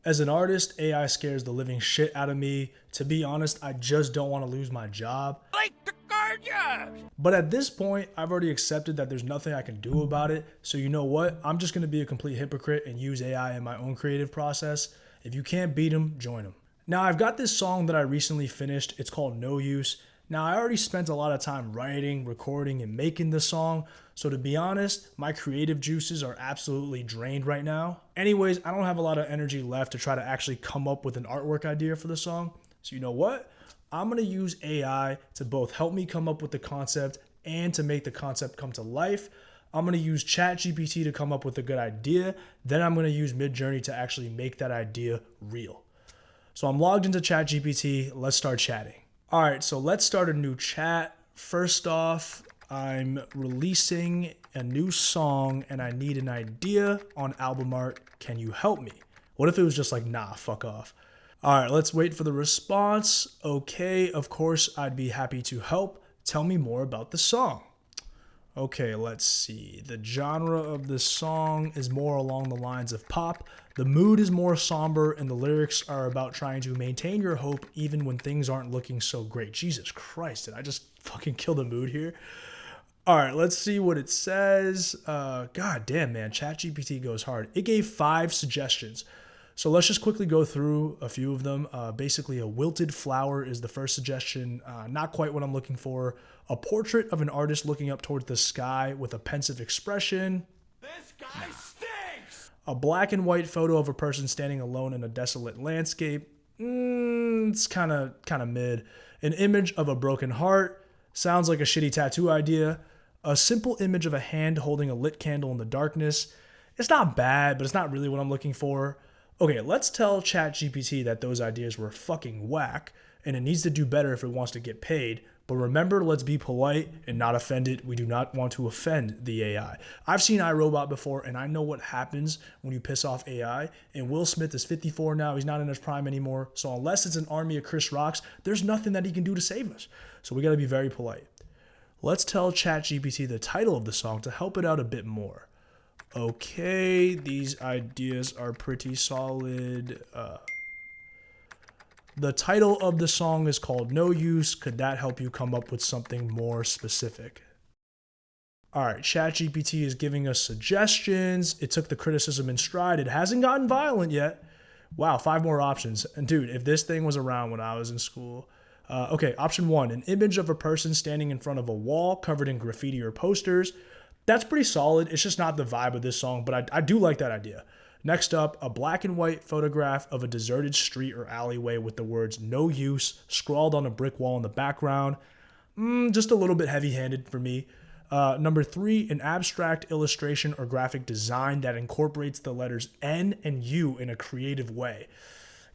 As an artist, AI scares the living shit out of me. To be honest, I just don't want to lose my job. But at this point, I've already accepted that there's nothing I can do about it. So you know what? I'm just going to be a complete hypocrite and use AI in my own creative process. If you can't beat them, join them. Now I've got this song that I recently finished. It's called No Use. Now I already spent a lot of time writing, recording, and making this song. So to be honest, my creative juices are absolutely drained right now. Anyways, I don't have a lot of energy left to try to actually come up with an artwork idea for the song. So you know what? I'm going to use AI to both help me come up with the concept and to make the concept come to life. I'm going to use ChatGPT to come up with a good idea. Then I'm going to use Midjourney to actually make that idea real. So I'm logged into ChatGPT. Let's start chatting. All right, so let's start a new chat. First off, I'm releasing a new song and I need an idea on album art. Can you help me? What if it was just like, nah, fuck off? All right, let's wait for the response. Okay, of course, I'd be happy to help. Tell me more about the song. Okay, let's see. The genre of this song is more along the lines of pop. The mood is more somber, and the lyrics are about trying to maintain your hope even when things aren't looking so great. Jesus Christ, did I just fucking kill the mood here? All right, let's see what it says. God damn, man, ChatGPT goes hard. It gave 5 suggestions. So let's just quickly go through a few of them. Basically, a wilted flower is the first suggestion. Not quite what I'm looking for. A portrait of an artist looking up towards the sky with a pensive expression. This guy stinks! A black and white photo of a person standing alone in a desolate landscape. It's kind of mid. An image of a broken heart. Sounds like a shitty tattoo idea. A simple image of a hand holding a lit candle in the darkness. It's not bad, but it's not really what I'm looking for. Okay, let's tell ChatGPT that those ideas were fucking whack, and it needs to do better if it wants to get paid. But remember, let's be polite and not offended. We do not want to offend the AI. I've seen iRobot before, and I know what happens when you piss off AI. And Will Smith is 54 now. He's not in his prime anymore. So unless it's an army of Chris Rocks, there's nothing that he can do to save us. So we got to be very polite. Let's tell ChatGPT the title of the song to help it out a bit more. Okay, these ideas are pretty solid. The title of the song is called No Use. Could that help you come up with something more specific? All right, ChatGPT is giving us suggestions. It took the criticism in stride. It hasn't gotten violent yet. Wow, 5 more options. And dude, if this thing was around when I was in school. Okay, option 1, an image of a person standing in front of a wall covered in graffiti or posters. That's pretty solid. It's just not the vibe of this song, but I do like that idea. Next up, a black and white photograph of a deserted street or alleyway with the words "no use" scrawled on a brick wall in the background. Just a little bit heavy-handed for me. Number 3, an abstract illustration or graphic design that incorporates the letters N and U in a creative way.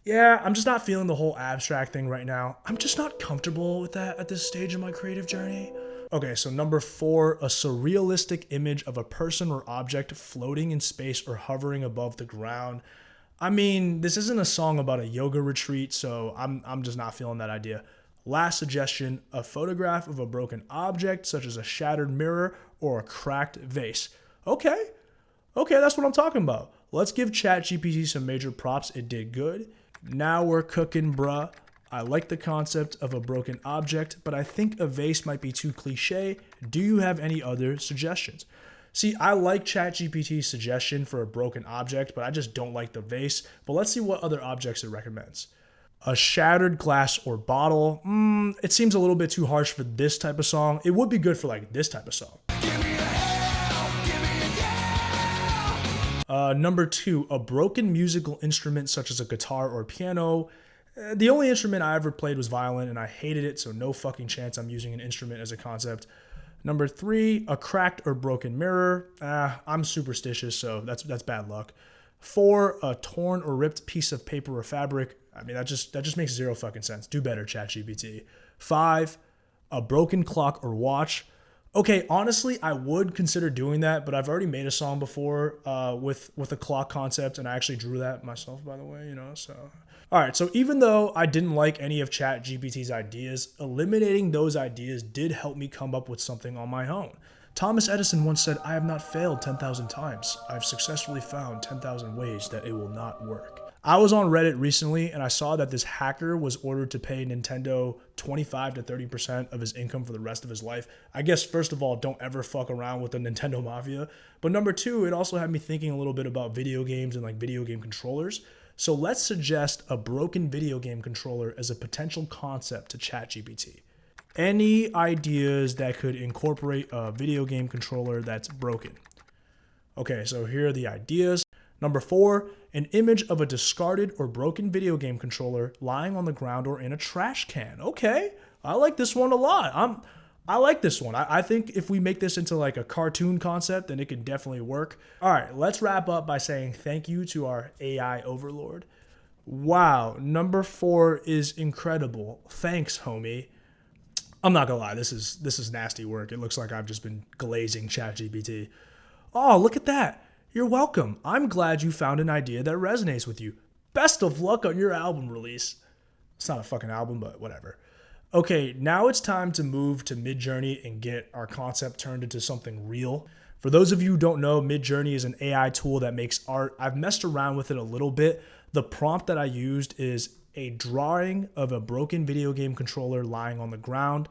Yeah, I'm just not feeling the whole abstract thing right now. I'm just not comfortable with that at this stage of my creative journey. Okay, so number 4, a surrealistic image of a person or object floating in space or hovering above the ground. I mean, this isn't a song about a yoga retreat, so I'm just not feeling that idea. Last suggestion, a photograph of a broken object, such as a shattered mirror or a cracked vase. Okay, that's what I'm talking about. Let's give ChatGPT some major props. It did good. Now we're cooking, bruh. I like the concept of a broken object, but I think a vase might be too cliche. Do you have any other suggestions? See, I like ChatGPT's suggestion for a broken object, but I just don't like the vase. But let's see what other objects it recommends. A shattered glass or bottle. It seems a little bit too harsh for this type of song. It would be good for like this type of song. Number 2, a broken musical instrument such as a guitar or piano. The only instrument I ever played was violin, and I hated it, so no fucking chance I'm using an instrument as a concept. Number 3, a cracked or broken mirror. I'm superstitious, so that's bad luck. 4, a torn or ripped piece of paper or fabric. I mean, that just makes zero fucking sense. Do better, ChatGPT. 5, a broken clock or watch. Okay, honestly, I would consider doing that, but I've already made a song before with a clock concept, and I actually drew that myself, by the way, so. All right, so even though I didn't like any of ChatGPT's ideas, eliminating those ideas did help me come up with something on my own. Thomas Edison once said, "I have not failed 10,000 times. I've successfully found 10,000 ways that it will not work." I was on Reddit recently and I saw that this hacker was ordered to pay Nintendo 25 to 30% of his income for the rest of his life. I guess, first of all, don't ever fuck around with the Nintendo Mafia. But number two, it also had me thinking a little bit about video games and like video game controllers. So let's suggest a broken video game controller as a potential concept to ChatGPT. Any ideas that could incorporate a video game controller that's broken? Okay, so here are the ideas. Number 4, an image of a discarded or broken video game controller lying on the ground or in a trash can. Okay, I like this one a lot. I like this one. I think if we make this into like a cartoon concept, then it can definitely work. All right, let's wrap up by saying thank you to our AI overlord. Wow, number 4 is incredible. Thanks, homie. I'm not gonna lie, this is nasty work. It looks like I've just been glazing ChatGPT. Oh, look at that. You're welcome. I'm glad you found an idea that resonates with you. Best of luck on your album release. It's not a fucking album, but whatever. Okay, now it's time to move to Midjourney and get our concept turned into something real. For those of you who don't know, Midjourney is an AI tool that makes art. I've messed around with it a little bit. The prompt that I used is a drawing of a broken video game controller lying on the ground.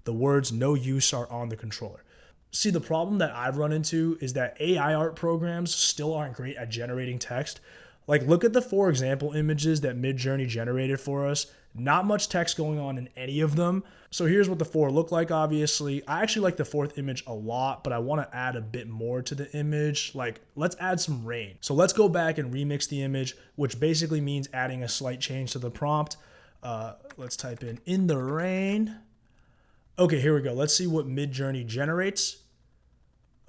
The words "no use" are on the controller. See, the problem that I've run into is that AI art programs still aren't great at generating text. Like, look at the 4 example images that Midjourney generated for us. Not much text going on in any of them. So here's what the 4 look like, obviously. I actually like the 4th image a lot, but I want to add a bit more to the image. Like, let's add some rain. So let's go back and remix the image, which basically means adding a slight change to the prompt. Let's type in the rain. Okay, here we go. Let's see what Midjourney generates.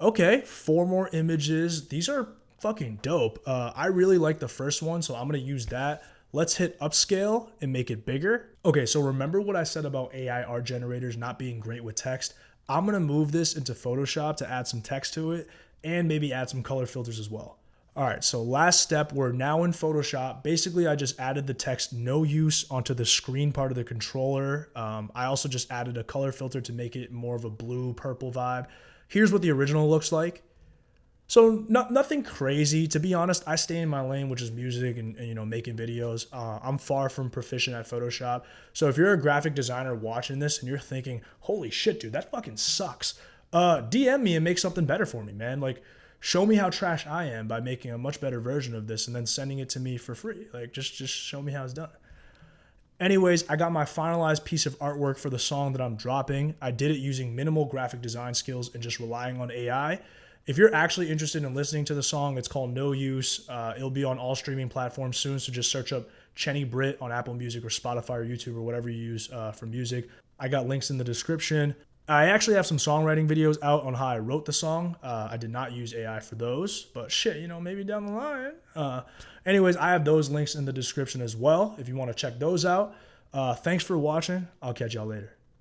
Okay, 4 more images. These are fucking dope. I really like the first one, so I'm going to use that. Let's hit upscale and make it bigger. Okay, so remember what I said about AI art generators not being great with text? I'm going to move this into Photoshop to add some text to it and maybe add some color filters as well. All right, so last step, we're now in Photoshop. Basically, I just added the text "no use" onto the screen part of the controller. I also just added a color filter to make it more of a blue-purple vibe. Here's what the original looks like. So nothing crazy. To be honest, I stay in my lane, which is music and making videos. I'm far from proficient at Photoshop. So if you're a graphic designer watching this and you're thinking, holy shit, dude, that fucking sucks, DM me and make something better for me, man. Like, show me how trash I am by making a much better version of this and then sending it to me for free. Like, just show me how it's done. Anyways, I got my finalized piece of artwork for the song that I'm dropping. I did it using minimal graphic design skills and just relying on AI. If you're actually interested in listening to the song, it's called No Use. It'll be on all streaming platforms soon, so just search up Chenny Britt on Apple Music or Spotify or YouTube or whatever you use for music. I got links in the description. I actually have some songwriting videos out on how I wrote the song. I did not use AI for those, but shit, maybe down the line. Anyways, I have those links in the description as well if you want to check those out. Thanks for watching. I'll catch y'all later.